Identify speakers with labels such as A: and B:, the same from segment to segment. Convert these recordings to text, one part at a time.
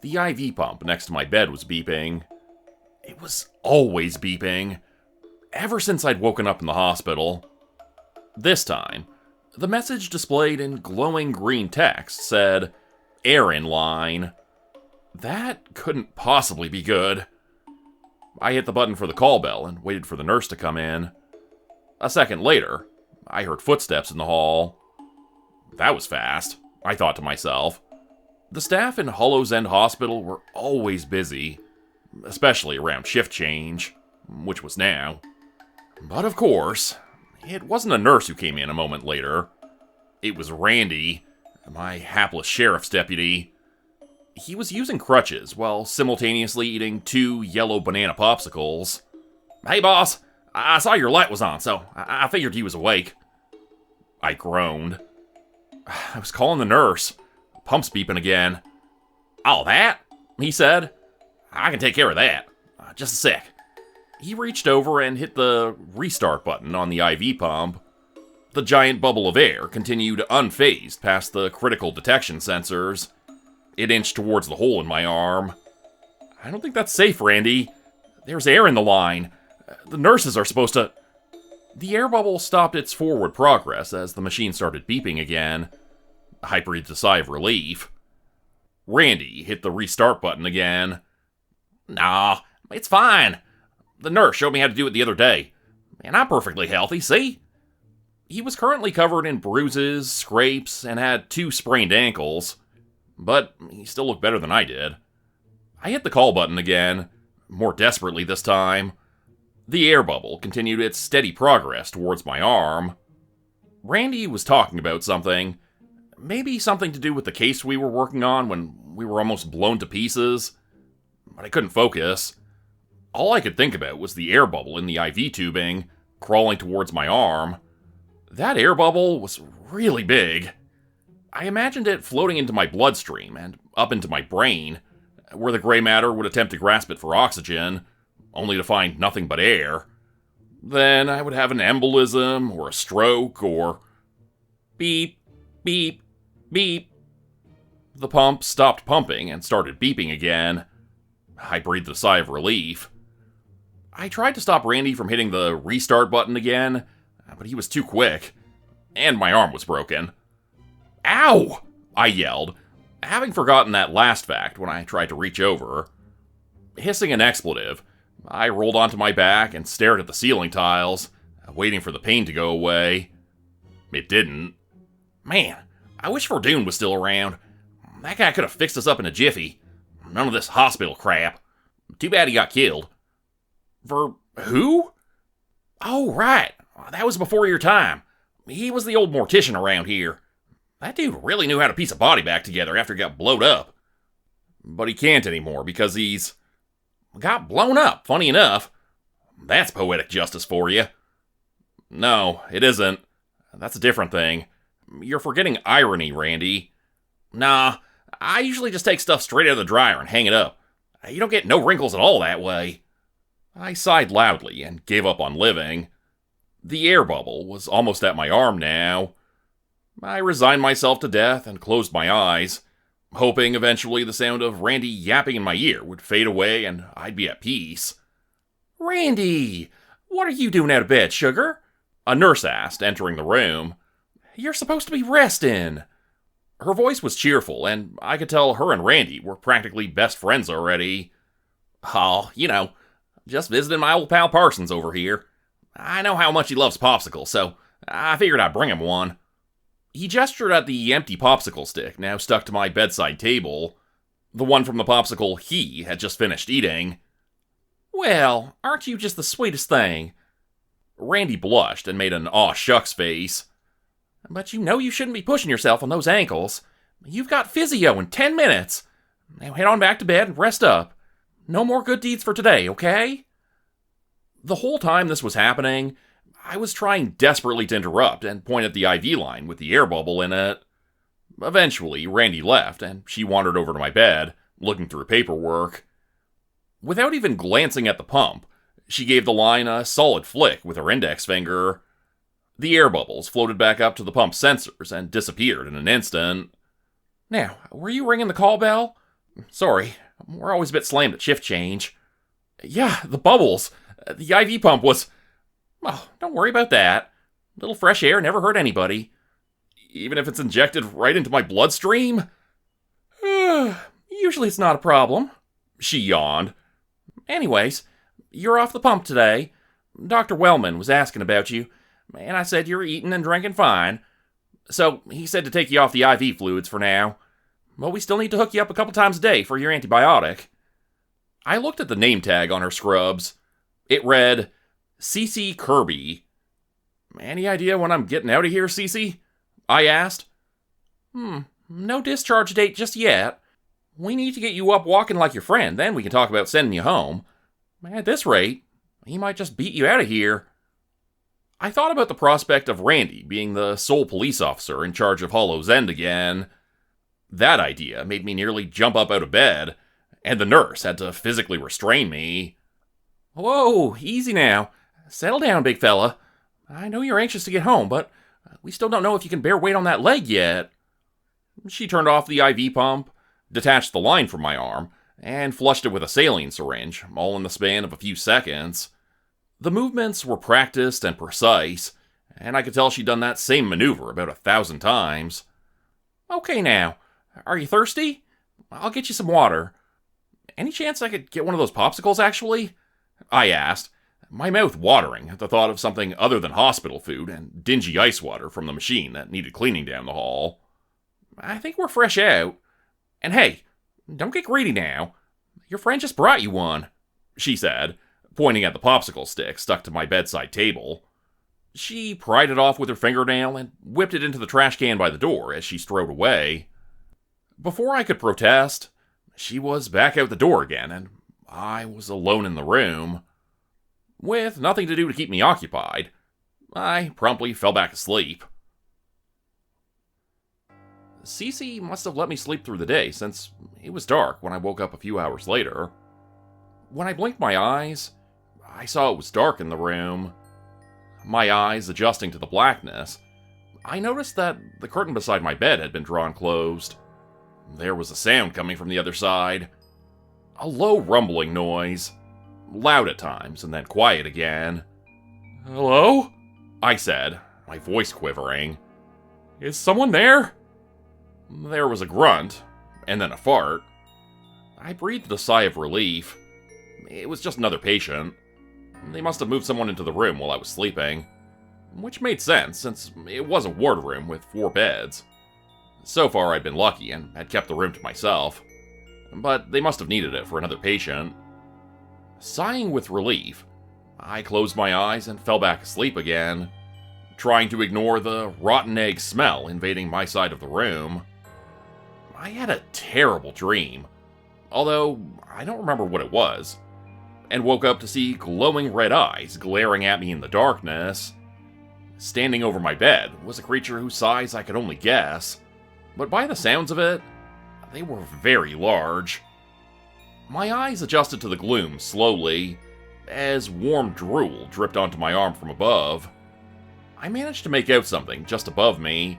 A: The IV pump next to my bed was beeping. It was always beeping, ever since I'd woken up in the hospital. This time, the message displayed in glowing green text said, "Air in line." That couldn't possibly be good. I hit the button for the call bell and waited for the nurse to come in. A second later, I heard footsteps in the hall. That was fast, I thought to myself. The staff in Hollows End Hospital were always busy, especially around shift change, which was now. But of course, it wasn't a nurse who came in a moment later. It was Randy, my hapless sheriff's deputy. He was using crutches while simultaneously eating 2 yellow banana popsicles. "Hey boss, I saw your light was on, so I figured you was awake." I groaned. I was calling the nurse. Pump's beeping again. "Oh, that?" he said. "I can take care of that. Just a sec." He reached over and hit the restart button on the IV pump. The giant bubble of air continued unfazed past the critical detection sensors. It inched towards the hole in my arm. "I don't think that's safe, Randy. There's air in the line. The nurses are supposed to..." The air bubble stopped its forward progress as the machine started beeping again. I breathed a sigh of relief. Randy hit the restart button again. "Nah, it's fine. The nurse showed me how to do it the other day. And I'm perfectly healthy, see?" He was currently covered in bruises, scrapes, and had 2 sprained ankles. But he still looked better than I did. I hit the call button again, more desperately this time. The air bubble continued its steady progress towards my arm. Randy was talking about something. Maybe something to do with the case we were working on when we were almost blown to pieces. But I couldn't focus. All I could think about was the air bubble in the IV tubing, crawling towards my arm. That air bubble was really big. I imagined it floating into my bloodstream and up into my brain, where the gray matter would attempt to grasp it for oxygen, only to find nothing but air. Then I would have an embolism, or a stroke, or... Beep, beep, beep. The pump stopped pumping and started beeping again. I breathed a sigh of relief. I tried to stop Randy from hitting the restart button again, but he was too quick, and my arm was broken. "Ow!" I yelled, having forgotten that last fact when I tried to reach over. Hissing an expletive, I rolled onto my back and stared at the ceiling tiles, waiting for the pain to go away. It didn't. Man, I wish Verdun was still around. That guy could have fixed us up in a jiffy. None of this hospital crap. Too bad he got killed. Who? Oh, right. That was before your time. He was the old mortician around here. That dude really knew how to piece a body back together after he got blowed up. But he can't anymore because he's... got blown up, funny enough. That's poetic justice for you. No, it isn't. That's a different thing. You're forgetting irony, Randy. Nah, I usually just take stuff straight out of the dryer and hang it up. You don't get no wrinkles at all that way. I sighed loudly and gave up on living. The air bubble was almost at my arm now. I resigned myself to death and closed my eyes, hoping eventually the sound of Randy yapping in my ear would fade away and I'd be at peace. "Randy, what are you doing out of bed, sugar?" a nurse asked, entering the room. "You're supposed to be resting." Her voice was cheerful, and I could tell her and Randy were practically best friends already. "Oh, just visiting my old pal Parsons over here. I know how much he loves popsicles, so I figured I'd bring him one." He gestured at the empty popsicle stick now stuck to my bedside table, the one from the popsicle he had just finished eating. "Well, aren't you just the sweetest thing?" Randy blushed and made an aw shucks face. "But you shouldn't be pushing yourself on those ankles. You've got physio in 10 minutes. Now head on back to bed and rest up. No more good deeds for today, okay?" The whole time this was happening, I was trying desperately to interrupt and point at the IV line with the air bubble in it. Eventually, Randy left, and she wandered over to my bed, looking through paperwork. Without even glancing at the pump, she gave the line a solid flick with her index finger. The air bubbles floated back up to the pump sensors and disappeared in an instant. "Now, were you ringing the call bell?" Sorry, we're always a bit slammed at shift change. Yeah, the bubbles. The IV pump was... Oh, don't worry about that. Little fresh air never hurt anybody. Even if it's injected right into my bloodstream? Usually it's not a problem. She yawned. Anyways, you're off the pump today. Dr. Wellman was asking about you, and I said you're eating and drinking fine. So he said to take you off the IV fluids for now. But we still need to hook you up a couple times a day for your antibiotic. I looked at the name tag on her scrubs. It read, Cece Kirby. Any idea when I'm getting out of here, Cece? I asked. No discharge date just yet. We need to get you up walking like your friend, then we can talk about sending you home. At this rate, he might just beat you out of here. I thought about the prospect of Randy being the sole police officer in charge of Hollow's End again. That idea made me nearly jump up out of bed, and the nurse had to physically restrain me. Whoa, easy now. Settle down, big fella. I know you're anxious to get home, but we still don't know if you can bear weight on that leg yet. She turned off the IV pump, detached the line from my arm, and flushed it with a saline syringe, all in the span of a few seconds. The movements were practiced and precise, and I could tell she'd done that same maneuver about 1,000 times. Okay now, are you thirsty? I'll get you some water. Any chance I could get one of those popsicles, actually? I asked, my mouth watering at the thought of something other than hospital food and dingy ice water from the machine that needed cleaning down the hall. I think we're fresh out. And hey, don't get greedy now. Your friend just brought you one, she said, pointing at the popsicle stick stuck to my bedside table. She pried it off with her fingernail and whipped it into the trash can by the door as she strode away. Before I could protest, she was back out the door again, and I was alone in the room. With nothing to do to keep me occupied, I promptly fell back asleep. Cece must have let me sleep through the day, since it was dark when I woke up a few hours later. When I blinked my eyes, I saw it was dark in the room. My eyes adjusting to the blackness, I noticed that the curtain beside my bed had been drawn closed. There was a sound coming from the other side. A low rumbling noise. Loud at times, and then quiet again. Hello? I said, my voice quivering. Is someone there? There was a grunt, and then a fart. I breathed a sigh of relief. It was just another patient. They must have moved someone into the room while I was sleeping. Which made sense, since it was a ward room with 4 beds. So far I'd been lucky and had kept the room to myself. But they must have needed it for another patient. Sighing with relief, I closed my eyes and fell back asleep again, trying to ignore the rotten egg smell invading my side of the room. I had a terrible dream, although I don't remember what it was, and woke up to see glowing red eyes glaring at me in the darkness. Standing over my bed was a creature whose size I could only guess, but by the sounds of it, they were very large. My eyes adjusted to the gloom slowly, as warm drool dripped onto my arm from above. I managed to make out something just above me.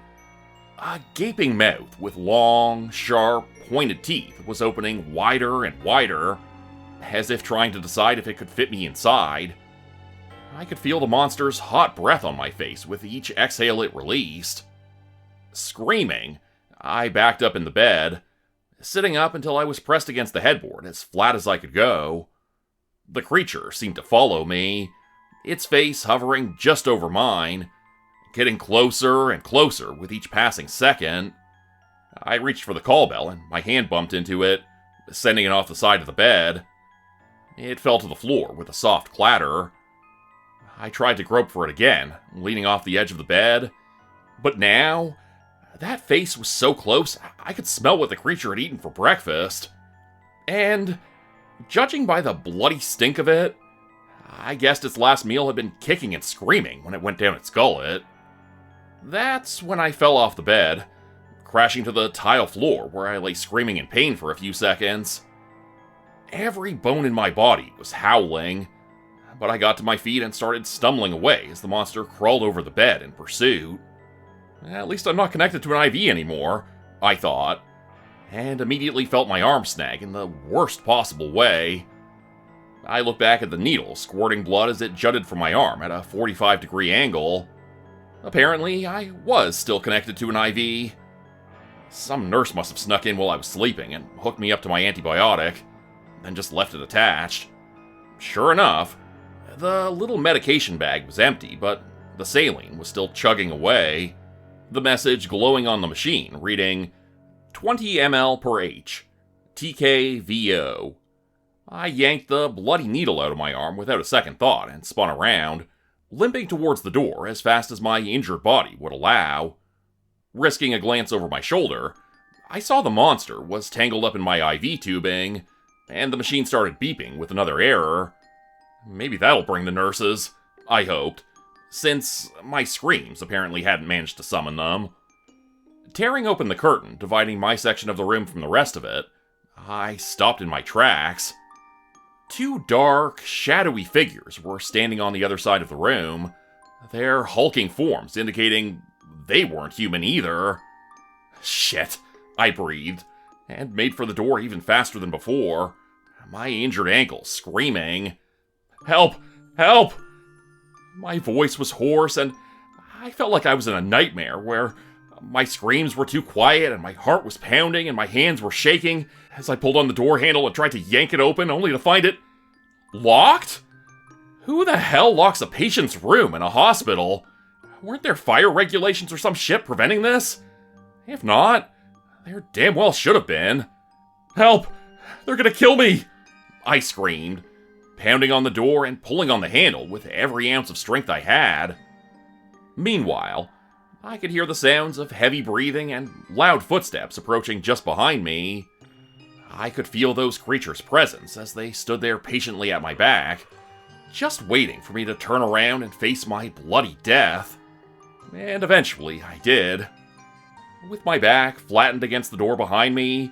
A: A gaping mouth with long, sharp, pointed teeth was opening wider and wider, as if trying to decide if it could fit me inside. I could feel the monster's hot breath on my face with each exhale it released. Screaming, I backed up in the bed, sitting up until I was pressed against the headboard as flat as I could go. The creature seemed to follow me, its face hovering just over mine, getting closer and closer with each passing second. I reached for the call bell and my hand bumped into it, sending it off the side of the bed. It fell to the floor with a soft clatter. I tried to grope for it again, leaning off the edge of the bed, but now that face was so close, I could smell what the creature had eaten for breakfast. And, judging by the bloody stink of it, I guessed its last meal had been kicking and screaming when it went down its gullet. That's when I fell off the bed, crashing to the tile floor where I lay screaming in pain for a few seconds. Every bone in my body was howling, but I got to my feet and started stumbling away as the monster crawled over the bed in pursuit. At least I'm not connected to an IV anymore, I thought. and immediately felt my arm snag in the worst possible way. I looked back at the needle, squirting blood as it jutted from my arm at a 45-degree angle. Apparently, I was still connected to an IV. Some nurse must have snuck in while I was sleeping and hooked me up to my antibiotic, then just left it attached. Sure enough, the little medication bag was empty, but the saline was still chugging away, the message glowing on the machine, reading 20 ml per H, TKVO. I yanked the bloody needle out of my arm without a second thought and spun around, limping towards the door as fast as my injured body would allow. Risking a glance over my shoulder, I saw the monster was tangled up in my IV tubing, and the machine started beeping with another error. Maybe that'll bring the nurses, I hoped, since my screams apparently hadn't managed to summon them. Tearing open the curtain, dividing my section of the room from the rest of it, I stopped in my tracks. Two dark, shadowy figures were standing on the other side of the room, their hulking forms indicating they weren't human either. Shit, I breathed, and made for the door even faster than before, my injured ankle screaming, "Help! Help!" My voice was hoarse, and I felt like I was in a nightmare where my screams were too quiet and my heart was pounding and my hands were shaking as I pulled on the door handle and tried to yank it open, only to find it locked? Who the hell locks a patient's room in a hospital? Weren't there fire regulations or some shit preventing this? If not, there damn well should have been. "Help! They're gonna kill me!" I screamed, pounding on the door and pulling on the handle with every ounce of strength I had. Meanwhile, I could hear the sounds of heavy breathing and loud footsteps approaching just behind me. I could feel those creatures' presence as they stood there patiently at my back, just waiting for me to turn around and face my bloody death. And eventually I did. With my back flattened against the door behind me,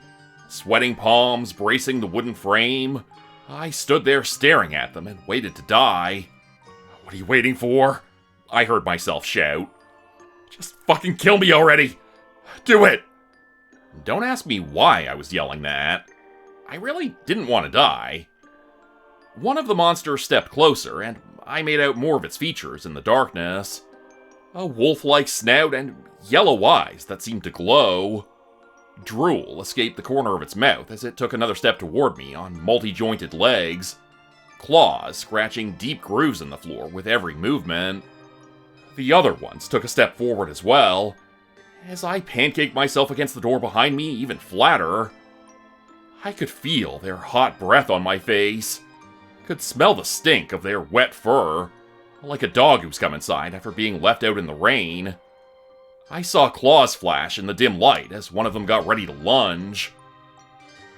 A: sweating palms bracing the wooden frame, I stood there staring at them and waited to die. "What are you waiting for?" I heard myself shout. "Just fucking kill me already! Do it!" Don't ask me why I was yelling that. I really didn't want to die. One of the monsters stepped closer, and I made out more of its features in the darkness. A wolf-like snout and yellow eyes that seemed to glow. Drool escaped the corner of its mouth as it took another step toward me on multi-jointed legs, claws scratching deep grooves in the floor with every movement. The other ones took a step forward as well, as I pancaked myself against the door behind me even flatter. I could feel their hot breath on my face, could smell the stink of their wet fur, like a dog who's come inside after being left out in the rain. I saw claws flash in the dim light as one of them got ready to lunge.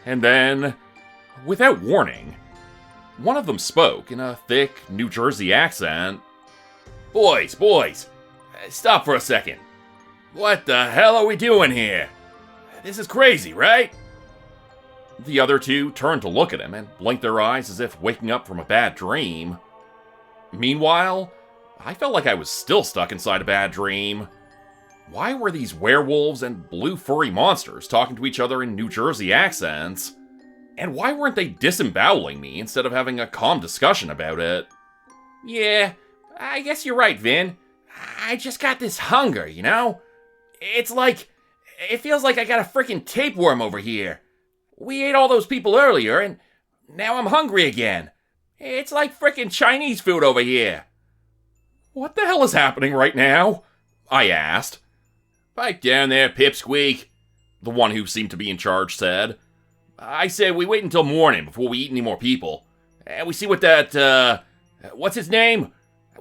A: And then, without warning, one of them spoke in a thick New Jersey accent. Boys, stop for a second. What the hell are we doing here? This is crazy, right?" The other two turned to look at him and blinked their eyes as if waking up from a bad dream. Meanwhile, I felt like I was still stuck inside a bad dream. Why were these werewolves and blue furry monsters talking to each other in New Jersey accents? And why weren't they disemboweling me instead of having a calm discussion about it? "Yeah, I guess you're right, Vin. I just got this hunger, you know? It feels like I got a frickin' tapeworm over here. We ate all those people earlier, and now I'm hungry again. It's like frickin' Chinese food over here." "What the hell is happening right now?" I asked. "Pipe down there, pipsqueak," the one who seemed to be in charge said. "I said we wait until morning before we eat any more people. And we see what that, what's his name?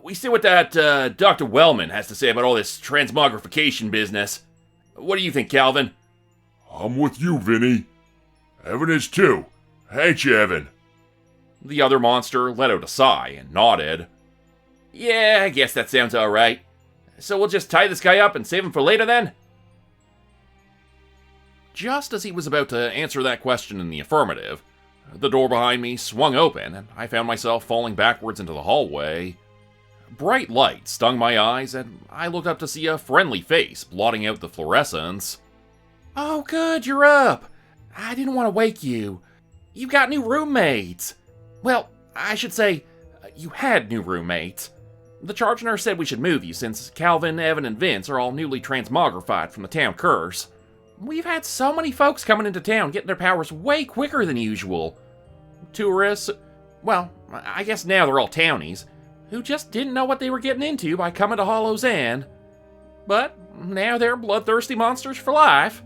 A: We see what that, Dr. Wellman has to say about all this transmogrification business. What do you think, Calvin?"
B: "I'm with you, Vinny. Evan is too. Ain't you, Evan?"
A: The other monster let out a sigh and nodded. "Yeah, I guess that sounds alright. So we'll just tie this guy up and save him for later then?" Just as he was about to answer that question in the affirmative, the door behind me swung open and I found myself falling backwards into the hallway. Bright light stung my eyes and I looked up to see a friendly face blotting out the fluorescence. "Oh good, you're up. I didn't want to wake you. You've got new roommates. Well, I should say, you had new roommates. The charge nurse said we should move you since Calvin, Evan, and Vince are all newly transmogrified from the town curse. We've had so many folks coming into town getting their powers way quicker than usual. Tourists, well, I guess now they're all townies, who just didn't know what they were getting into by coming to Hollow's End. But now they're bloodthirsty monsters for life.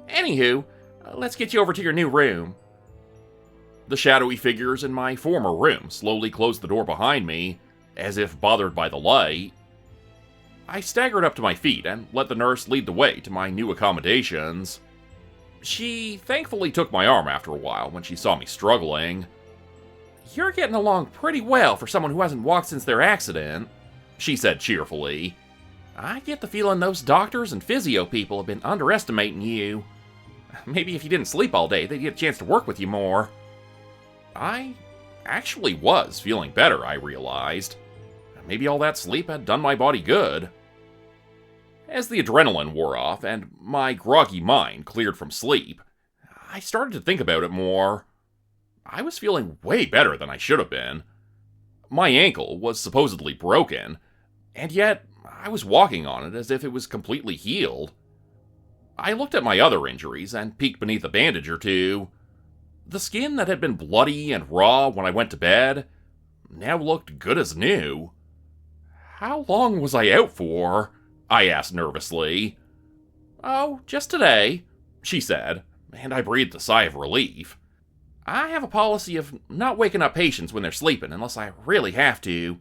A: Anywho, let's get you over to your new room. The shadowy figures in my former room slowly closed the door behind me, as if bothered by the light. I staggered up to my feet and let the nurse lead the way to my new accommodations. She thankfully took my arm after a while when she saw me struggling. You're getting along pretty well for someone who hasn't walked since their accident, she said cheerfully. I get the feeling those doctors and physio people have been underestimating you. Maybe if you didn't sleep all day, they'd get a chance to work with you more. I actually was feeling better, I realized. Maybe all that sleep had done my body good. As the adrenaline wore off and my groggy mind cleared from sleep, I started to think about it more. I was feeling way better than I should have been. My ankle was supposedly broken, and yet I was walking on it as if it was completely healed. I looked at my other injuries and peeked beneath a bandage or two. The skin that had been bloody and raw when I went to bed now looked good as new. How long was I out for? I asked nervously. Oh, just today, she said, and I breathed a sigh of relief. I have a policy of not waking up patients when they're sleeping unless I really have to.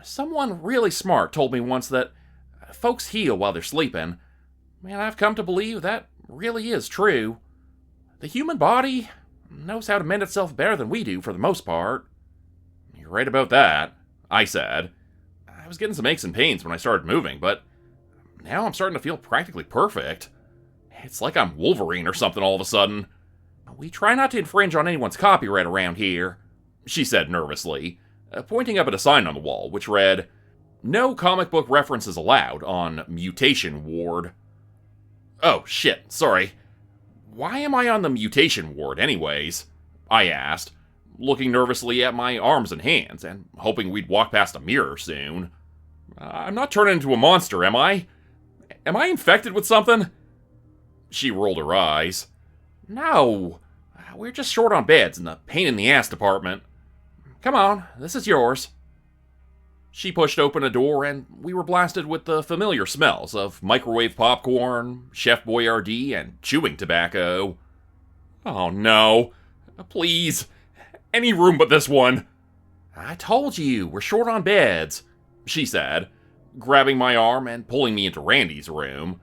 A: Someone really smart told me once that folks heal while they're sleeping, and I've come to believe that really is true. The human body knows how to mend itself better than we do for the most part. You're right about that, I said. I was getting some aches and pains when I started moving, but now I'm starting to feel practically perfect. It's like I'm Wolverine or something all of a sudden. We try not to infringe on anyone's copyright around here, she said nervously, pointing up at a sign on the wall which read, "No comic book references allowed on mutation ward." Oh, shit, sorry. Why am I on the mutation ward anyways? I asked, looking nervously at my arms and hands and hoping we'd walk past a mirror soon. I'm not turning into a monster, am I? Am I infected with something? She rolled her eyes. No, we're just short on beds in the pain-in-the-ass department. Come on, this is yours. She pushed open a door and we were blasted with the familiar smells of microwave popcorn, Chef Boyardee, and chewing tobacco. Oh no, please, any room but this one. I told you, we're short on beds, she said, grabbing my arm and pulling me into Randy's room.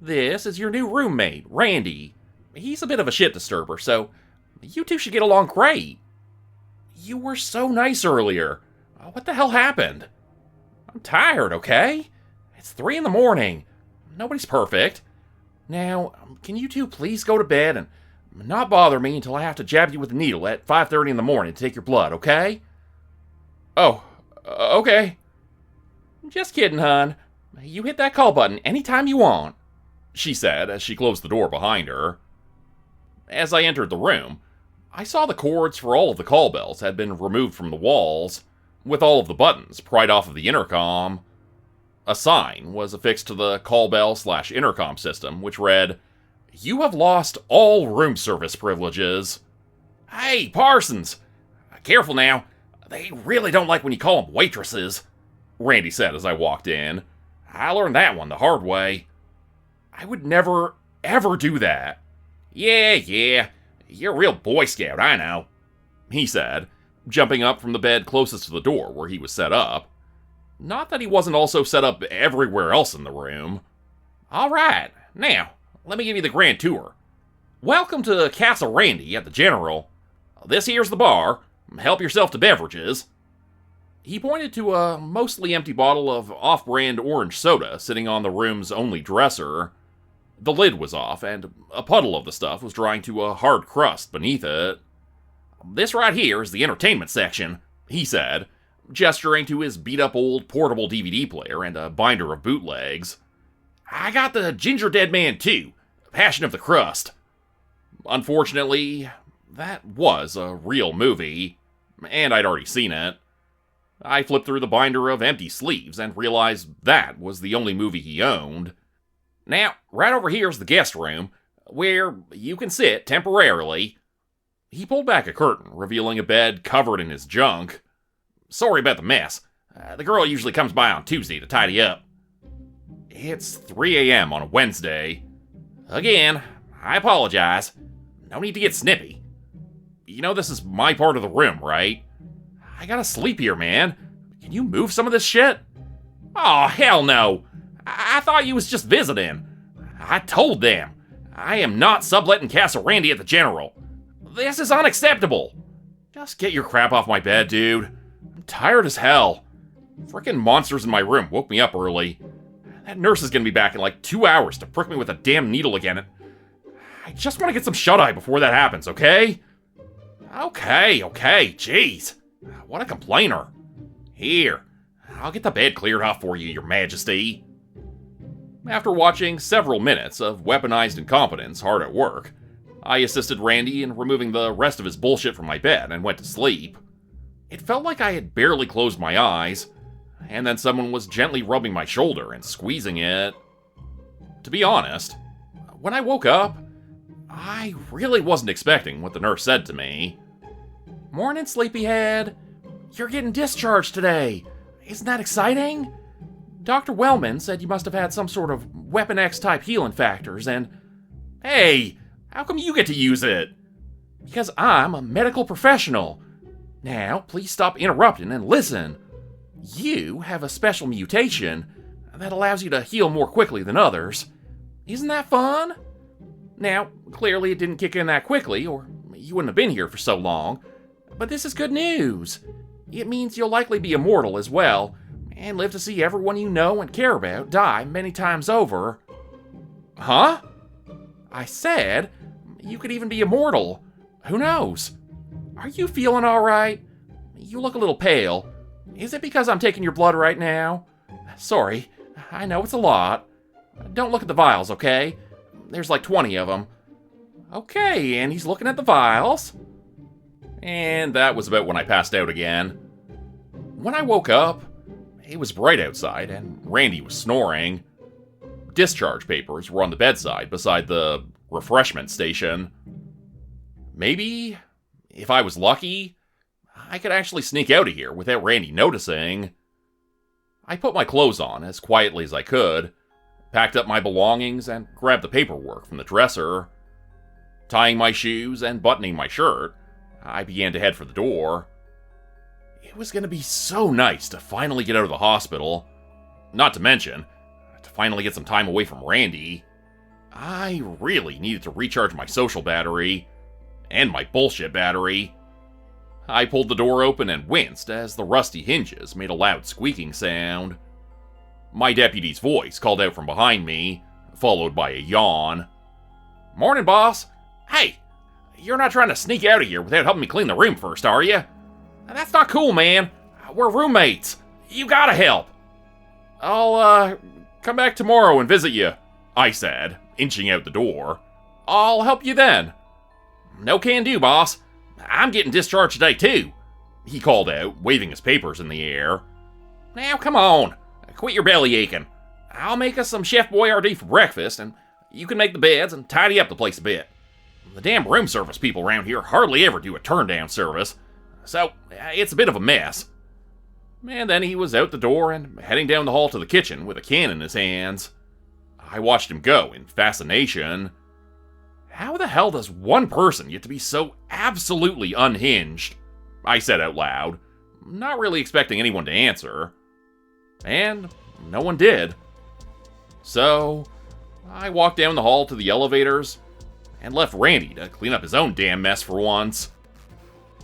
A: This is your new roommate, Randy. He's a bit of a shit disturber, so you two should get along great. You were so nice earlier. What the hell happened? I'm tired, okay? It's 3 a.m. Nobody's perfect. Now, can you two please go to bed and not bother me until I have to jab you with a needle at 5:30 in the morning to take your blood, okay? Oh, okay. Just kidding, hon. You hit that call button anytime you want, she said as she closed the door behind her. As I entered the room, I saw the cords for all of the call bells had been removed from the walls, with all of the buttons pried off of the intercom. A sign was affixed to the call bell/intercom system, which read, "You have lost all room service privileges." Hey, Parsons! Careful now. They really don't like when you call them waitresses, Randy said as I walked in. I learned that one the hard way. I would never, ever do that. Yeah, you're a real Boy Scout, I know, he said, jumping up from the bed closest to the door where he was set up. Not that he wasn't also set up everywhere else in the room. All right, now, let me give you the grand tour. Welcome to Castle Randy at the General. This here's the bar. Help yourself to beverages. He pointed to a mostly empty bottle of off-brand orange soda sitting on the room's only dresser. The lid was off, and a puddle of the stuff was drying to a hard crust beneath it. This right here is the entertainment section, he said, gesturing to his beat-up old portable DVD player and a binder of bootlegs. I got the Ginger Dead Man 2, Passion of the Crust. Unfortunately, that was a real movie, and I'd already seen it. I flipped through the binder of empty sleeves and realized that was the only movie he owned. Now, right over here is the guest room, where you can sit temporarily. He pulled back a curtain, revealing a bed covered in his junk. Sorry about the mess. The girl usually comes by on Tuesday to tidy up. It's 3 a.m. on a Wednesday. Again, I apologize. No need to get snippy. You know this is my part of the room, right? I gotta sleep here, man. Can you move some of this shit? Oh, hell no. I thought you was just visiting. I told them. I am not subletting Castle Randy at the General. This is unacceptable. Just get your crap off my bed, dude. I'm tired as hell. Frickin' monsters in my room woke me up early. That nurse is gonna be back in like 2 hours to prick me with a damn needle again. I just want to get some shut-eye before that happens, okay? Okay, jeez. What a complainer. Here, I'll get the bed cleared off for you, your majesty. After watching several minutes of weaponized incompetence hard at work, I assisted Randy in removing the rest of his bullshit from my bed and went to sleep. It felt like I had barely closed my eyes, and then someone was gently rubbing my shoulder and squeezing it. To be honest, when I woke up, I really wasn't expecting what the nurse said to me. Morning, sleepyhead. You're getting discharged today. Isn't that exciting? Dr. Wellman said you must have had some sort of Weapon X type healing factors and... Hey, how come you get to use it? Because I'm a medical professional. Now, please stop interrupting and listen. You have a special mutation that allows you to heal more quickly than others. Isn't that fun? Now, clearly it didn't kick in that quickly, or you wouldn't have been here for so long. But this is good news. It means you'll likely be immortal as well, and live to see everyone you know and care about die many times over. Huh? I said, you could even be immortal. Who knows? Are you feeling alright? You look a little pale. Is it because I'm taking your blood right now? Sorry, I know it's a lot. Don't look at the vials, okay? There's like 20 of them. Okay, and he's looking at the vials. And that was about when I passed out again. When I woke up, it was bright outside and Randy was snoring. Discharge papers were on the bedside beside the refreshment station. Maybe, if I was lucky, I could actually sneak out of here without Randy noticing. I put my clothes on as quietly as I could, packed up my belongings, and grabbed the paperwork from the dresser. Tying my shoes and buttoning my shirt, I began to head for the door. It was going to be so nice to finally get out of the hospital. Not to mention, to finally get some time away from Randy. I really needed to recharge my social battery, and my bullshit battery. I pulled the door open and winced as the rusty hinges made a loud squeaking sound. My deputy's voice called out from behind me, followed by a yawn. Morning, boss. Hey, you're not trying to sneak out of here without helping me clean the room first, are you? That's not cool, man. We're roommates. You gotta help. I'll, come back tomorrow and visit you, I said, inching out the door. I'll help you then. No can do, boss. I'm getting discharged today, too, he called out, waving his papers in the air. Now, come on. Quit your belly aching. I'll make us some Chef Boyardee for breakfast, and you can make the beds and tidy up the place a bit. The damn room service people around here hardly ever do a turn-down service, so it's a bit of a mess. And then he was out the door and heading down the hall to the kitchen with a can in his hands. I watched him go in fascination. How the hell does one person get to be so absolutely unhinged? I said out loud, not really expecting anyone to answer. And no one did. So, I walked down the hall to the elevators and left Randy to clean up his own damn mess for once.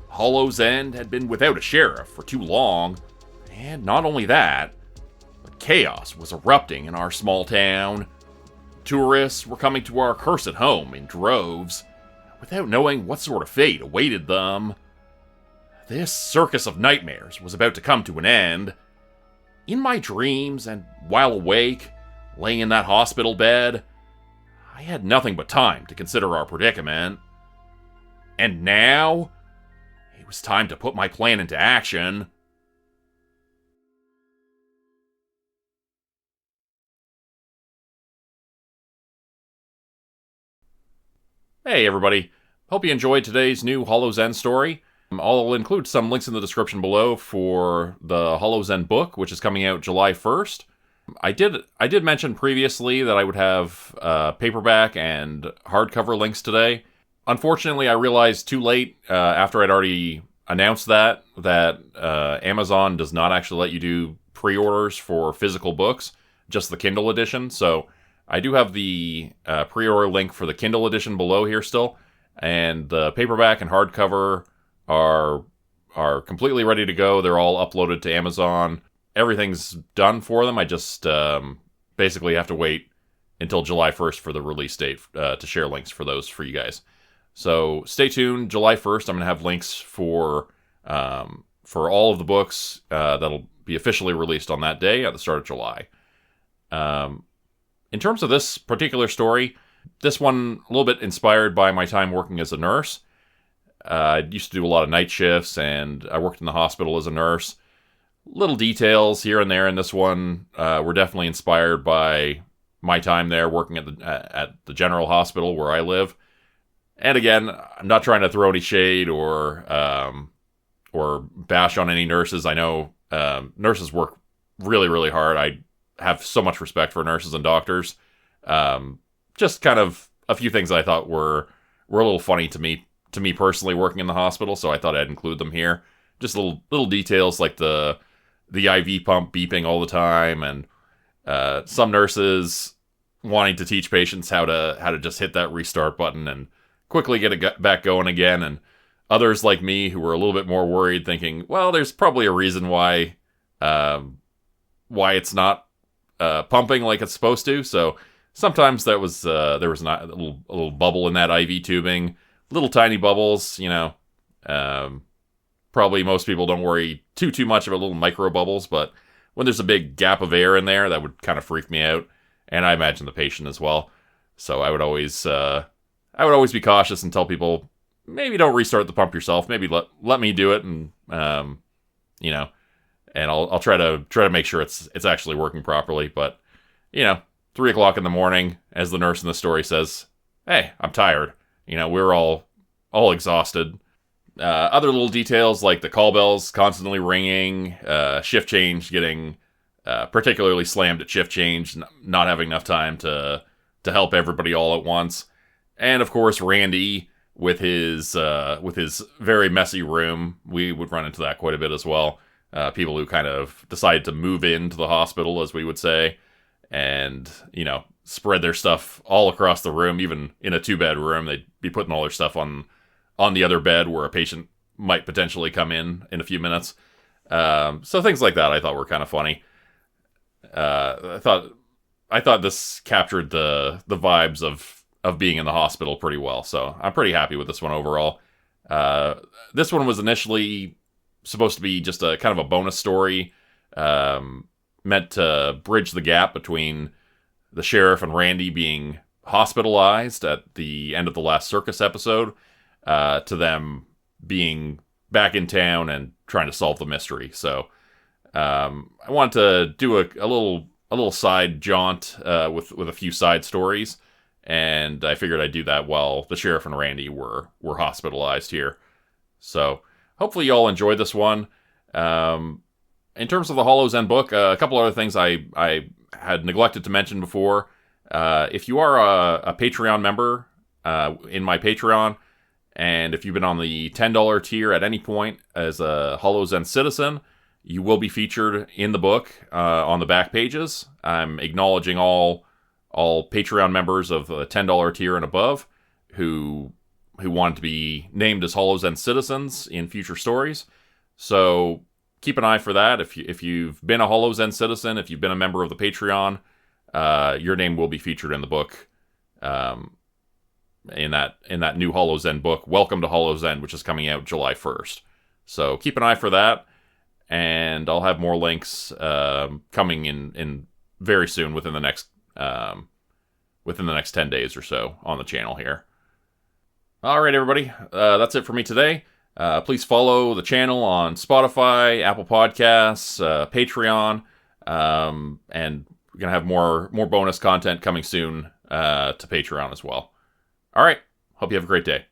A: Hollow's End had been without a sheriff for too long, and not only that, but chaos was erupting in our small town. Tourists were coming to our cursed home in droves, without knowing what sort of fate awaited them. This circus of nightmares was about to come to an end. In my dreams, and while awake, laying in that hospital bed, I had nothing but time to consider our predicament. And now, it was time to put my plan into action. Hey everybody, hope you enjoyed today's new Hollow's End story. I'll include some links in the description below for the Hollow's End book, which is coming out July 1st. I did mention previously that I would have paperback and hardcover links today. Unfortunately, I realized too late, after I'd already announced that Amazon does not actually let you do pre-orders for physical books, just the Kindle edition. So I do have the pre-order link for the Kindle edition below here still, and the paperback and hardcover are completely ready to go. They're all uploaded to Amazon. Everything's done for them. I just basically have to wait until July 1st for the release date to share links for those for you guys. So stay tuned. July 1st, I'm going to have links for all of the books that'll be officially released on that day at the start of July. In terms of this particular story, this one a little bit inspired by my time working as a nurse. I used to do a lot of night shifts, and I worked in the hospital as a nurse. Little details here and there in this one were definitely inspired by my time there working at the general hospital where I live. And again, I'm not trying to throw any shade or bash on any nurses. I know nurses work really, really hard. I have so much respect for nurses and doctors. Just kind of a few things I thought were a little funny to me personally working in the hospital, so I thought I'd include them here. Just little details like the IV pump beeping all the time, and some nurses wanting to teach patients how to just hit that restart button and quickly get it back going again, and others like me who were a little bit more worried, thinking, well, there's probably a reason why it's not pumping like it's supposed to. So sometimes there was not a little bubble in that IV tubing, little tiny bubbles. Probably most people don't worry too much about little micro bubbles, but when there's a big gap of air in there, that would kind of freak me out, and I imagine the patient as well. So I would always be cautious and tell people, maybe don't restart the pump yourself. Maybe let me do it, and and I'll try to make sure it's actually working properly. But 3 o'clock in the morning, as the nurse in the story says, hey, I'm tired. We're all exhausted. Other little details like the call bells constantly ringing, shift change getting particularly slammed at shift change, not having enough time to help everybody all at once, and of course Randy with his very messy room. We would run into that quite a bit as well. People who kind of decided to move into the hospital, as we would say, and spread their stuff all across the room. Even in a 2-bed room, they'd be putting all their stuff on the other bed where a patient might potentially come in a few minutes. So things like that I thought were kind of funny. I thought this captured the vibes of being in the hospital pretty well. So I'm pretty happy with this one overall. This one was initially supposed to be just a kind of a bonus story, meant to bridge the gap between the sheriff and Randy being hospitalized at the end of the last circus episode, to them being back in town and trying to solve the mystery. So I wanted to do a little side jaunt with a few side stories, and I figured I'd do that while the sheriff and Randy were hospitalized here. So hopefully you all enjoyed this one. In terms of the Hollow's End book, a couple other things I had neglected to mention before. If you are a Patreon member in my Patreon, and if you've been on the $10 tier at any point as a Hollow's End citizen, you will be featured in the book on the back pages. I'm acknowledging all Patreon members of the $10 tier and above who want to be named as Hollow's End citizens in future stories. So keep an eye for that. If you've been a Hollow's End citizen, if you've been a member of the Patreon, your name will be featured in the book. In that new Hollow's End book, Welcome to Hollow's End, which is coming out July 1st. So keep an eye for that, and I'll have more links coming in very soon within the next 10 days or so on the channel here. All right, everybody. That's it for me today. Please follow the channel on Spotify, Apple Podcasts, Patreon, and we're going to have more bonus content coming soon to Patreon as well. All right. Hope you have a great day.